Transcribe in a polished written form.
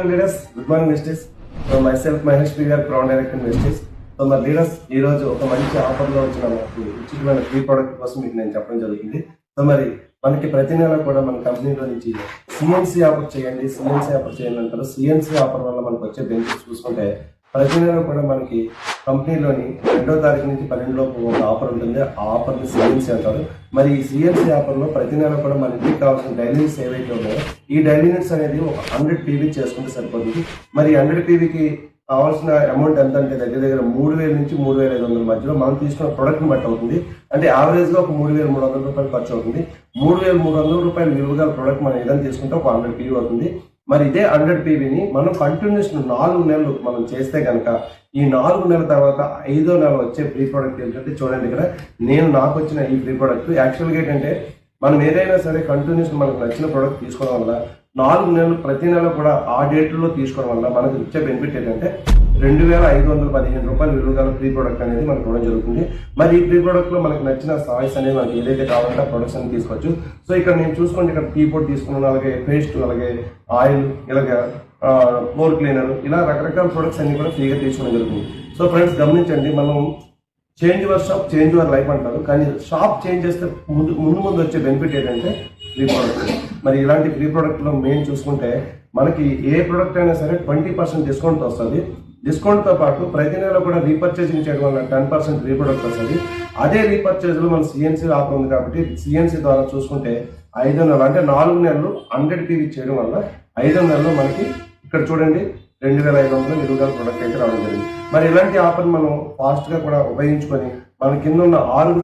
Leaders good morning Vestige. So myself Mahesh P garu proud director Vestige. So మరి leaders ఈ రోజు ఒక మంచి ఆఫర్ లో వచ్చిన మనకి ఉచితమైన ఫ్రీ ప్రోడక్ట్ కోసం మీకు నేను చెప్పడం జరుగుతుంది. సో మరి మనకి ప్రతి నెల కూడా మన కంపెనీలో నుంచి సిఎన్సీ ఆఫర్ చేయండి అంటారు. సిఎన్సీ ఆఫర్ వల్ల మనకు వచ్చే బెనిఫిట్స్ చూసుకుంటే ప్రతి నెల కూడా మనకి కంపెనీలోని 2వ తారీఖు నుంచి 12 లోపు ఒక ఆఫర్ ఉంటుంది. ఆ ఆఫర్ ని సిఎన్సీ అంటారు. మరి ఈ సిఎన్సీ ఆఫర్ లో ప్రతి నెల కూడా మన ఇంటికి కావాల్సిన డైలీ నీడ్స్ ఏవైతే ఉన్నాయో ఈ డైలీ నీడ్స్ అనేది ఒక 100 PV చేసుకుంటే సరిపోతుంది. మరి 100 PVకి కావాల్సిన అమౌంట్ ఎంత అంటే దగ్గర 3,000 నుంచి 3,500 మధ్యలో మనం తీసుకున్న ప్రొడక్ట్ ని బట్టి అవుతుంది. అంటే యావరేజ్ గా ఒక 3,300 రూపాయలు ఖర్చు అవుతుంది. 3,300 రూపాయలు విలువ గల ప్రొడక్ట్ మనం ఏదైనా తీసుకుంటే ఒక 100 PV అవుతుంది. మరి ఇదే 100 PVని మనం కంటిన్యూస్ 4 నెలలు మనం చేస్తే కనుక ఈ 4 నెలల తర్వాత 5వ నెల వచ్చే ఫ్రీ ప్రోడక్ట్ ఏంటంటే చూడండి, ఇక్కడ నాకు వచ్చిన ఈ ఫ్రీ ప్రోడక్ట్ యాక్చువల్గా ఏంటంటే మనం ఏదైనా సరే కంటిన్యూస్ మనకు నచ్చిన ప్రోడక్ట్ తీసుకోవడం వల్ల 4 నెలలు ప్రతి నెల కూడా ఆ డేట్లో తీసుకోవడం వల్ల మనకు వచ్చే బెనిఫిట్ ఏంటంటే 2,515 రూపాయలు విలువ గల ఫ్రీ ప్రోడక్ట్ అనేది మనకు ఇవ్వడం జరుగుతుంది. మరి ఈ ఫ్రీ ప్రోడక్ట్ లో మనకు నచ్చిన సాయిస్ అనేది మనకి ఏదైతే కావాలంటే ఆ ప్రొడక్ట్స్ అని తీసుకోవచ్చు. సో ఇక్కడ నేను చూసుకోండి, ఇక్కడ టీ పొడి తీసుకున్నాను, అలాగే పేస్ట్, అలాగే ఆయిల్, ఇలాగే ఫ్లోర్ క్లీనర్, ఇలా రకరకాల ప్రొడక్ట్స్ అన్ని కూడా ఫ్రీగా తీసుకోవడం జరుగుతుంది. సో ఫ్రెండ్స్ గమనించండి, మనం change your shop change your life అంటారు. కానీ షాప్ చేంజ్ చేస్తే ముందు వచ్చే బెనిఫిట్ ఏంటంటే ఫ్రీ ప్రోడక్ట్. మరి ఇలాంటి ఫ్రీ ప్రోడక్ట్ లో మెయిన్ చూసుకుంటే మనకి ఏ ప్రోడక్ట్ అయినా సరే 20% డిస్కౌంట్ వస్తుంది. డిస్కౌంట్ తో పాటు ప్రతి నెల కూడా రీపర్చేసింగ్ చేయడం వల్ల 10% ఫ్రీ ప్రోడక్ట్ వస్తుంది. అదే రీపర్చేజ్ లో మన సిఎన్సీ ఆఫర్ ఉంది కాబట్టి సిఎన్సీ ద్వారా చూసుకుంటే 5వ నెల అంటే 4 నెలలు 100 PV చేయడం వల్ల 5వ నెలలో మనకి ఇక్కడ చూడండి 2,500 విలువ ప్రోడక్ట్ అయితే రావడం జరిగింది. మరి ఇలాంటి ఆఫర్ మనం ఫాస్ట్ గా కూడా ఉపయోగించుకొని మన కింద ఉన్న 6